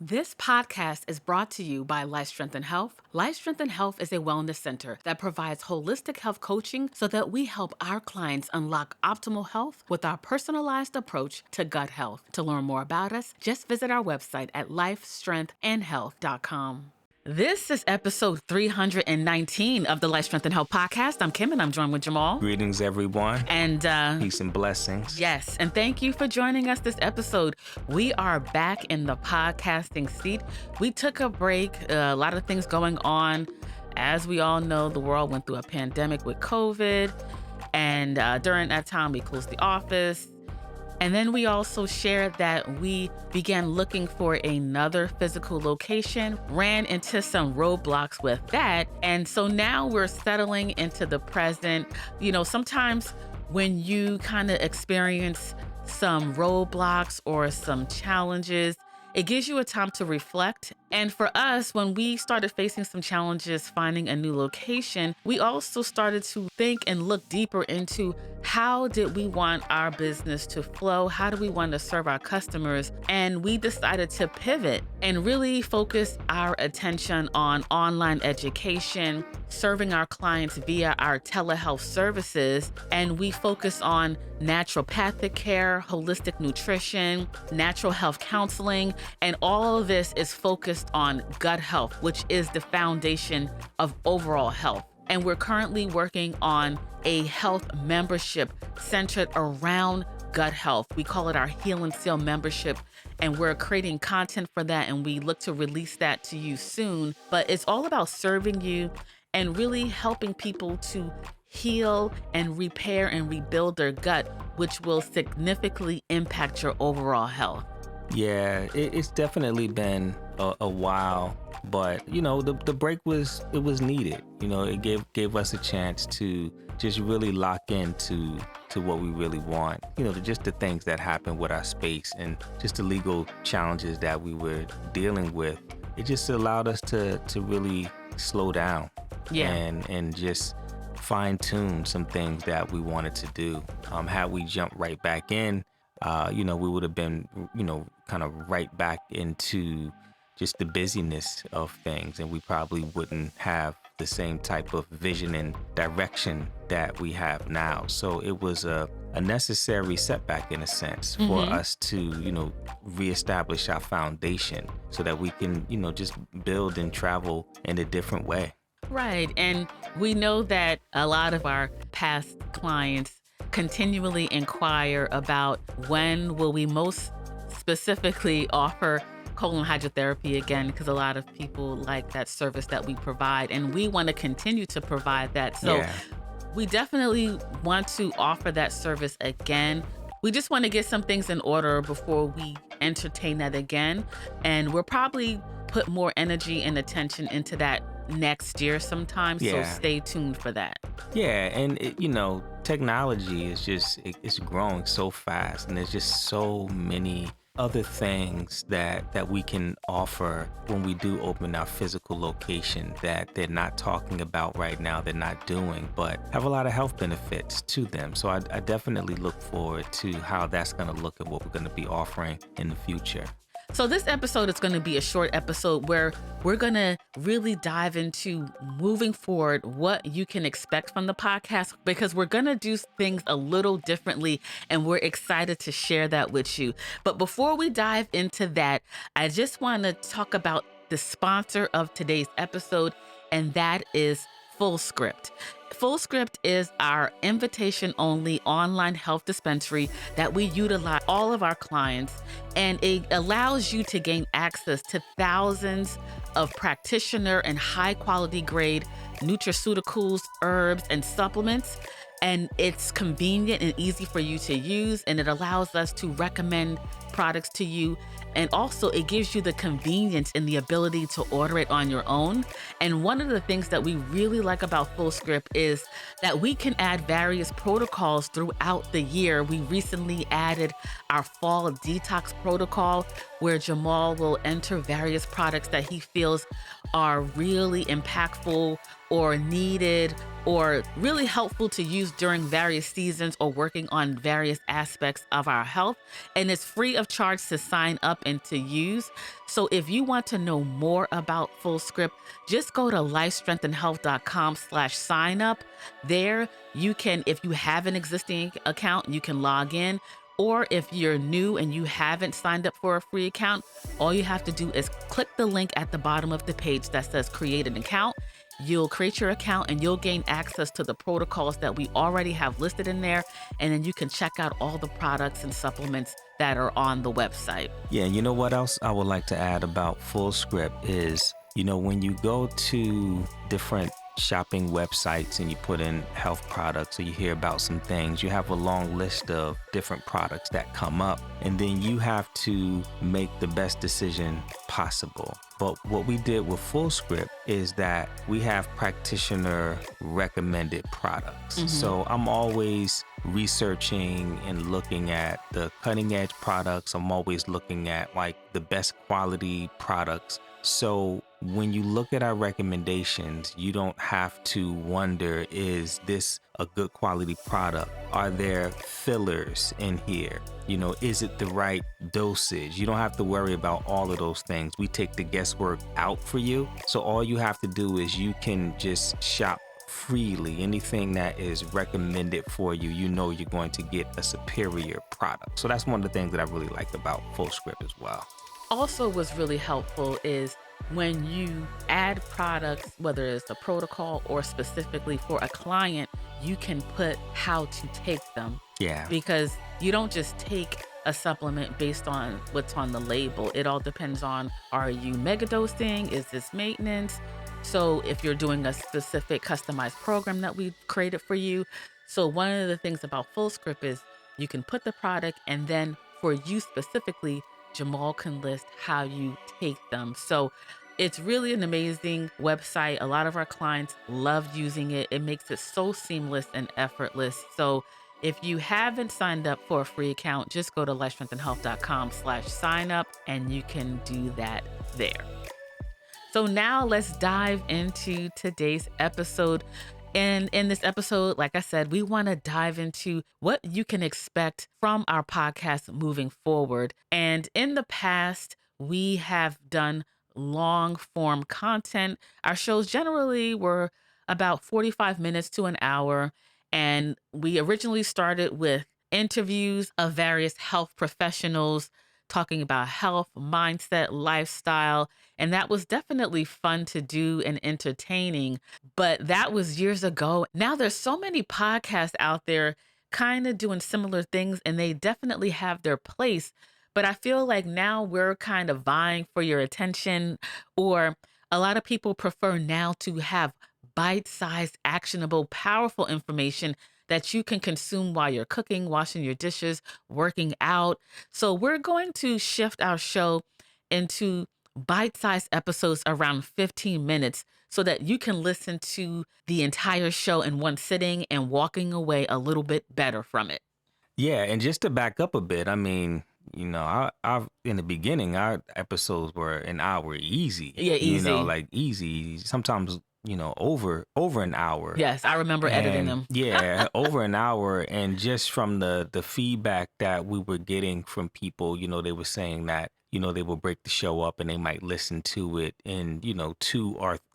This podcast is brought to you by Life Strength and Health. Life Strength and Health is a wellness center that provides holistic health coaching so that we help our clients unlock optimal health with our personalized approach to gut health. To learn more about us, just visit our website at lifestrengthandhealth.com. This is episode 319 of the Life Strength and Health podcast. I'm Kim and I'm joined with Jamal. Greetings, everyone. And peace and blessings. Yes, and thank you for joining us this episode. We are back in the podcasting seat. We took a break, a lot of things going on. As we all know, the world went through a pandemic with COVID. And during that time, we closed the office. And then we also shared that we began looking for another physical location, ran into some roadblocks with that. And so now we're settling into the present. You know, sometimes when you kind of experience some roadblocks or some challenges, it gives you a time to reflect. And for us, when we started facing some challenges finding a new location, we also started to think and look deeper into how did we want our business to flow? How do we want to serve our customers? And we decided to pivot and really focus our attention on online education, serving our clients via our telehealth services. And we focus on naturopathic care, holistic nutrition, natural health counseling, and all of this is focused on gut health, which is the foundation of overall health. And we're currently working on a health membership centered around gut health. We call it our Heal and Seal membership, and we're creating content for that, and we look to release that to you soon. But it's all about serving you and really helping people to heal and repair and rebuild their gut, which will significantly impact your overall health. Yeah, it's definitely been a while, but you know, the break was needed. You know, it gave us a chance to just really lock into what we really want. You know, just the things that happened with our space and just the legal challenges that we were dealing with. It just allowed us to really slow down, and just fine tune some things that we wanted to do. Had we jumped right back in, we would have been, kind of right back into just the busyness of things, and we probably wouldn't have the same type of vision and direction that we have now. So it was a necessary setback in a sense for us to, reestablish our foundation so that we can, just build and travel in a different way. Right. And we know that a lot of our past clients continually inquire about when will we most specifically offer colon hydrotherapy again, because a lot of people like that service that we provide, and we want to continue to provide that. So we definitely want to offer that service again. We just want to get some things in order before we entertain that again. And we'll probably put more energy and attention into that next year sometime. So stay tuned for that. Yeah. And, technology is just, it's growing so fast, and there's just so many other things that we can offer when we do open our physical location that they're not talking about right now, they're not doing, but have a lot of health benefits to them. So I definitely look forward to how that's going to look at what we're going to be offering in the future. So this episode is going to be a short episode where we're going to really dive into moving forward, what you can expect from the podcast, because we're going to do things a little differently, and we're excited to share that with you. But before we dive into that, I just want to talk about the sponsor of today's episode, and that is Fullscript. Fullscript is our invitation-only online health dispensary that we utilize all of our clients, and it allows you to gain access to thousands of practitioner and high-quality grade nutraceuticals, herbs, and supplements. And it's convenient and easy for you to use, and it allows us to recommend products to you. And also it gives you the convenience and the ability to order it on your own. And one of the things that we really like about Fullscript is that we can add various protocols throughout the year. We recently added our fall detox protocol, where Jamal will enter various products that he feels are really impactful or needed or really helpful to use during various seasons or working on various aspects of our health. And it's free of charge to sign up and to use. So if you want to know more about Fullscript, just go to lifestrengthandhealth.com/sign up. There you can, if you have an existing account, you can log in. Or if you're new and you haven't signed up for a free account, all you have to do is click the link at the bottom of the page that says create an account. You'll create your account and you'll gain access to the protocols that we already have listed in there. And then you can check out all the products and supplements that are on the website. Yeah, you know what else I would like to add about Fullscript is, when you go to different shopping websites and you put in health products or you hear about some things, you have a long list of different products that come up, and then you have to make the best decision possible. But what we did with Fullscript is that we have practitioner recommended products. So I'm always researching and looking at the cutting edge products. I'm always looking at like the best quality products. So when you look at our recommendations, you don't have to wonder, is this a good quality product? Are there fillers in here? Is it the right dosage? You don't have to worry about all of those things. We take the guesswork out for you. So all you have to do is you can just shop freely. Anything that is recommended for you, you're going to get a superior product. So that's one of the things that I really like about Fullscript as well. Also, what's really helpful is when you add products, whether it's a protocol or specifically for a client, you can put how to take them. Yeah. Because you don't just take a supplement based on what's on the label. It all depends on, are you megadosing? Is this maintenance? So if you're doing a specific customized program that we've created for you. So one of the things about Fullscript is you can put the product, and then for you specifically, Jamal can list how you take them. So it's really an amazing website. A lot of our clients love using it. It makes it so seamless and effortless. So if you haven't signed up for a free account, just go to lifestrengthandhealth.com/sign up and you can do that there. So now let's dive into today's episode. And in this episode, like I said, we want to dive into what you can expect from our podcast moving forward. And in the past, we have done long form content. Our shows generally were about 45 minutes to an hour. And we originally started with interviews of various health professionals talking about health, mindset, lifestyle. And that was definitely fun to do and entertaining. But that was years ago. Now there's so many podcasts out there kind of doing similar things, and they definitely have their place. But I feel like now we're kind of vying for your attention, or a lot of people prefer now to have bite-sized, actionable, powerful information that you can consume while you're cooking, washing your dishes, working out. So we're going to shift our show into bite-sized episodes around 15 minutes so that you can listen to the entire show in one sitting and walking away a little bit better from it. Yeah, and just to back up a bit, I mean, I in the beginning, our episodes were an hour easy. Yeah, easy. Like easy. Sometimes, over an hour. Yes, I remember editing them. Yeah, over an hour. And just from the feedback that we were getting from people, they were saying that, they will break the show up and they might listen to it in,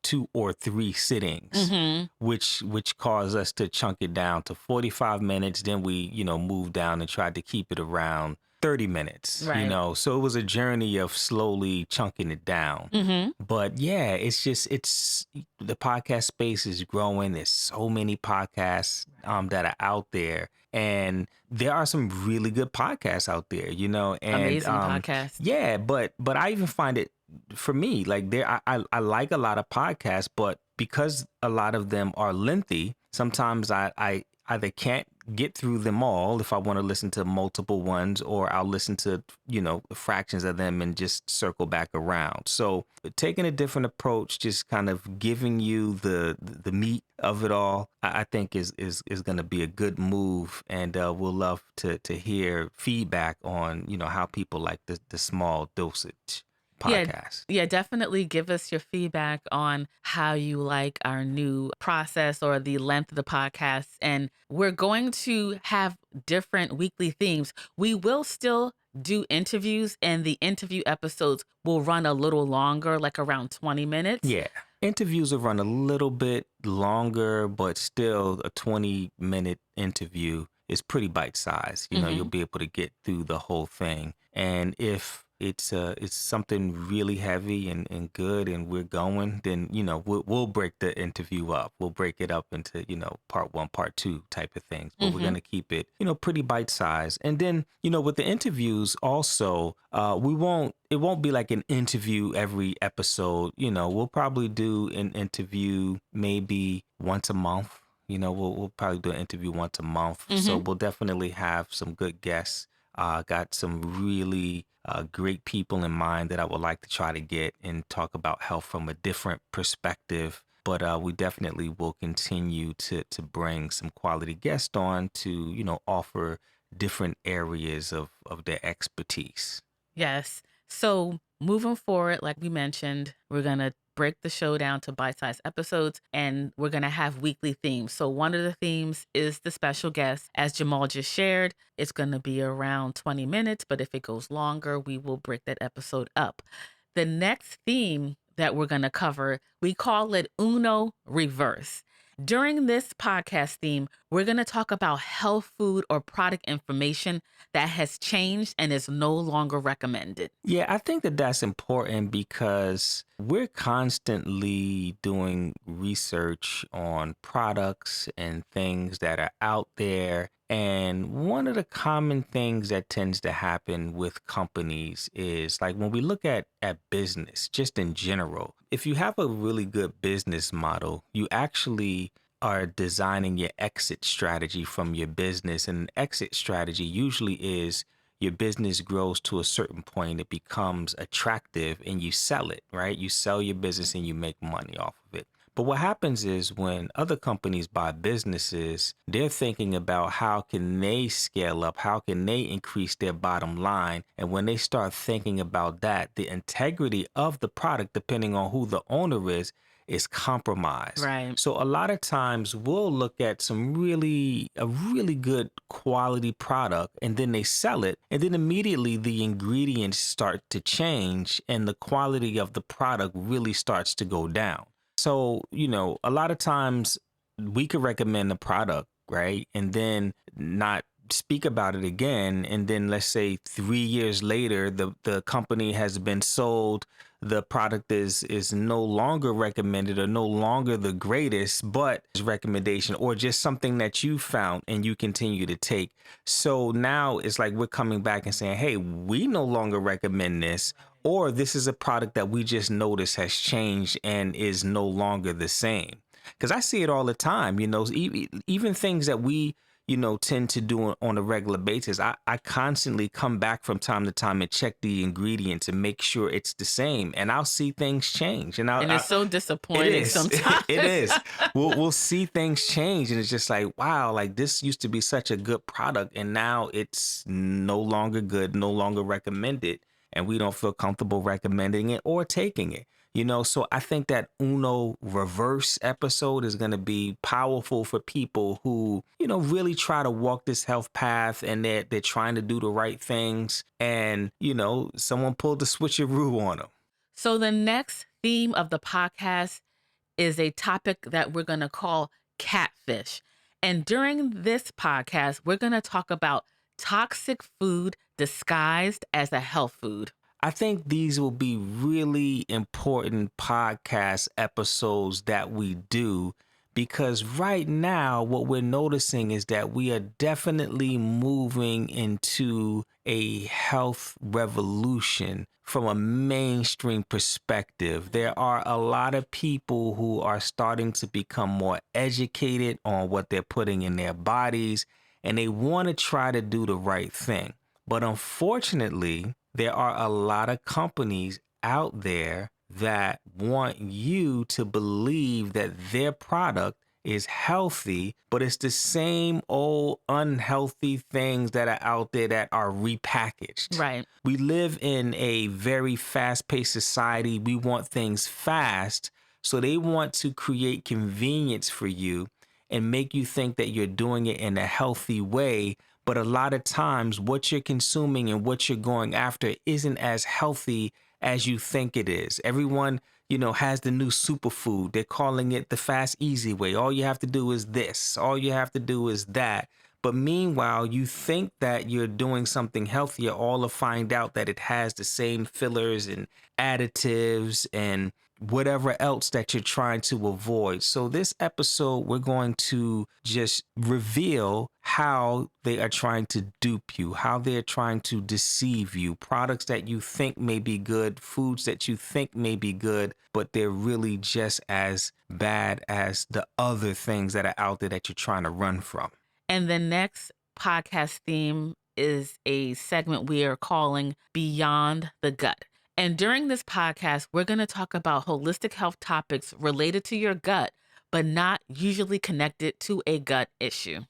two or three sittings, which caused us to chunk it down to 45 minutes. Then we, moved down and tried to keep it around 30 minutes, Right. So it was a journey of slowly chunking it down. But yeah, it's the podcast space is growing. There's so many podcasts that are out there, and there are some really good podcasts out there, and Amazing podcasts. Yeah, but I even find it, for me, like I like a lot of podcasts, but because a lot of them are lengthy, sometimes I either can't get through them all if I want to listen to multiple ones, or I'll listen to, fractions of them and just circle back around. So taking a different approach, just kind of giving you the meat of it all, I think is going to be a good move. And we'll love to hear feedback on, how people like the small dosage. Yeah, podcast. yeah, definitely give us your feedback on how you like our new process or the length of the podcast. And we're going to have different weekly themes. We will still do interviews, and the interview episodes will run a little longer, like around 20 minutes. Yeah. Interviews will run a little bit longer, but still a 20-minute interview is pretty bite sized. You'll Hmm. be able to get through the whole thing. And if it's something really heavy and good and we're going, then we'll break the interview up. We'll break it up into, part one, part two type of things. But we're Hmm. gonna keep it, pretty bite sized. And then, with the interviews also, it won't be like an interview every episode. We'll probably do an interview maybe once a month. We'll probably do an interview once a month. So Hmm. we'll definitely have some good guests. Got some really great people in mind that I would like to try to get and talk about health from a different perspective. But we definitely will continue to bring some quality guests on to, offer different areas of their expertise. Yes. So moving forward, like we mentioned, we're going to break the show down to bite-sized episodes, and we're going to have weekly themes. So one of the themes is the special guest. As Jamal just shared, it's going to be around 20 minutes, but if it goes longer, we will break that episode up. The next theme that we're going to cover, we call it Uno Reverse. During this podcast theme, we're going to talk about health food or product information that has changed and is no longer recommended. Yeah, I think that that's important because we're constantly doing research on products and things that are out there. And one of the common things that tends to happen with companies is like when we look at business, just in general, if you have a really good business model, you actually are designing your exit strategy from your business. And an exit strategy usually is your business grows to a certain point, it becomes attractive and you sell it, right? You sell your business and you make money off of it. But what happens is when other companies buy businesses, they're thinking about how can they scale up? How can they increase their bottom line? And when they start thinking about that, the integrity of the product, depending on who the owner is compromised. Right. So a lot of times we'll look at a really good quality product and then they sell it and then immediately the ingredients start to change and the quality of the product really starts to go down. So, a lot of times we could recommend a product, right? And then not speak about it again. And then let's say 3 years later, the company has been sold. The product is no longer recommended or no longer the greatest, but is recommendation or just something that you found and you continue to take. So now it's like we're coming back and saying, hey, we no longer recommend this, or this is a product that we just noticed has changed and is no longer the same. Because I see it all the time, even things that we tend to do on a regular basis. I constantly come back from time to time and check the ingredients and make sure it's the same. And I'll see things change. And And it's so it disappointing is. sometimes. It is. We'll see things change. And it's just like, wow, like this used to be such a good product. And now it's no longer good, no longer recommended. And we don't feel comfortable recommending it or taking it. So I think that Uno Reverse episode is going to be powerful for people who, really try to walk this health path and they're trying to do the right things. And, someone pulled the switcheroo on them. So the next theme of the podcast is a topic that we're going to call catfish. And during this podcast, we're going to talk about toxic food disguised as a health food. I think these will be really important podcast episodes that we do because right now what we're noticing is that we are definitely moving into a health revolution from a mainstream perspective. There are a lot of people who are starting to become more educated on what they're putting in their bodies and they want to try to do the right thing. But unfortunately, there are a lot of companies out there that want you to believe that their product is healthy, but it's the same old unhealthy things that are out there that are repackaged. Right. We live in a very fast-paced society. We want things fast, so they want to create convenience for you and make you think that you're doing it in a healthy way. But a lot of times, what you're consuming and what you're going after isn't as healthy as you think it is. Everyone, has the new superfood. They're calling it the fast, easy way. All you have to do is this. All you have to do is that. But meanwhile, you think that you're doing something healthier, all to find out that it has the same fillers and additives and whatever else that you're trying to avoid. So this episode, we're going to just reveal how they are trying to dupe you, how they're trying to deceive you, products that you think may be good, foods that you think may be good, but they're really just as bad as the other things that are out there that you're trying to run from. And the next podcast theme is a segment we are calling Beyond the Gut. And during this podcast, we're going to talk about holistic health topics related to your gut, but not usually connected to a gut issue.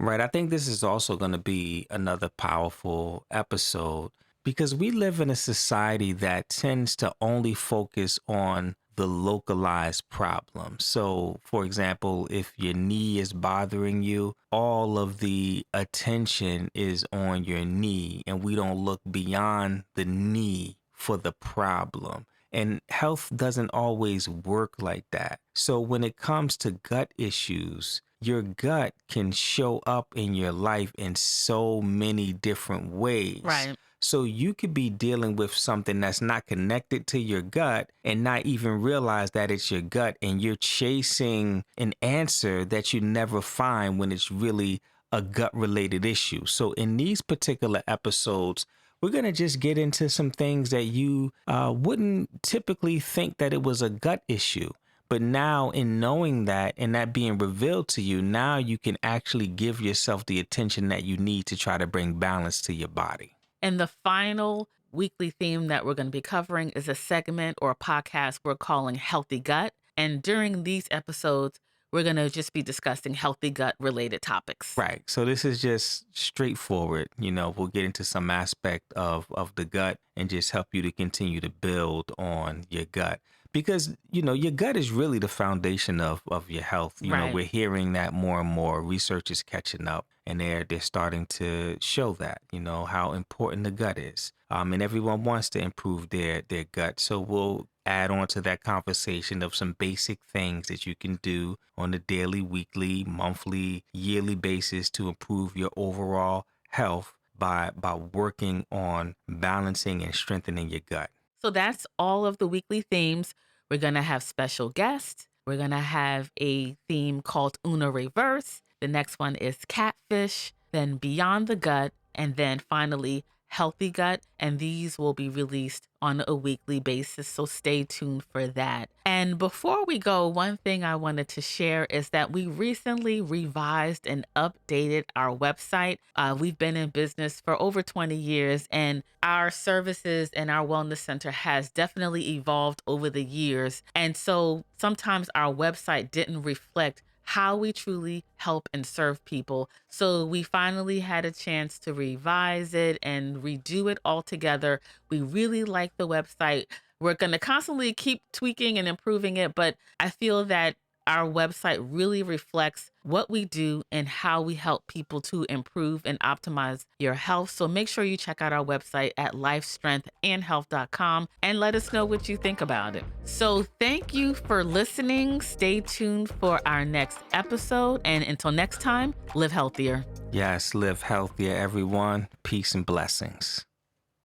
Right. I think this is also going to be another powerful episode because we live in a society that tends to only focus on the localized problem. So, for example, if your knee is bothering you, all of the attention is on your knee, and we don't look beyond the knee for the problem. And health doesn't always work like that. So when it comes to gut issues, your gut can show up in your life in so many different ways. Right. So you could be dealing with something that's not connected to your gut and not even realize that it's your gut, and you're chasing an answer that you never find when it's really a gut related issue. So in these particular episodes, we're going to just get into some things that you wouldn't typically think that it was a gut issue. But now in knowing that and that being revealed to you, now you can actually give yourself the attention that you need to try to bring balance to your body. And the final weekly theme that we're going to be covering is a segment or a podcast we're calling Healthy Gut. And during these episodes, we're going to just be discussing healthy gut related topics. Right. So this is just straightforward. We'll get into some aspect of the gut and just help you to continue to build on your gut. Because, your gut is really the foundation of your health. Right. We're hearing that more and more. Research is catching up, and they're starting to show that, how important the gut is. And everyone wants to improve their gut. So we'll add on to that conversation of some basic things that you can do on a daily, weekly, monthly, yearly basis to improve your overall health by working on balancing and strengthening your gut. So that's all of the weekly themes. We're going to have special guests. We're going to have a theme called Una Reverse. The next one is catfish, then Beyond the Gut, and then finally Healthy Gut. And these will be released on a weekly basis. So stay tuned for that. And before we go, one thing I wanted to share is that we recently revised and updated our website. We've been in business for over 20 years, and our services and our wellness center has definitely evolved over the years. And so sometimes our website didn't reflect how we truly help and serve people. So we finally had a chance to revise it and redo it all together. We really like the website. We're going to constantly keep tweaking and improving it, but I feel that our website really reflects what we do and how we help people to improve and optimize your health. So make sure you check out our website at lifestrengthandhealth.com and let us know what you think about it. So thank you for listening. Stay tuned for our next episode. And until next time, live healthier. Yes, live healthier, everyone. Peace and blessings.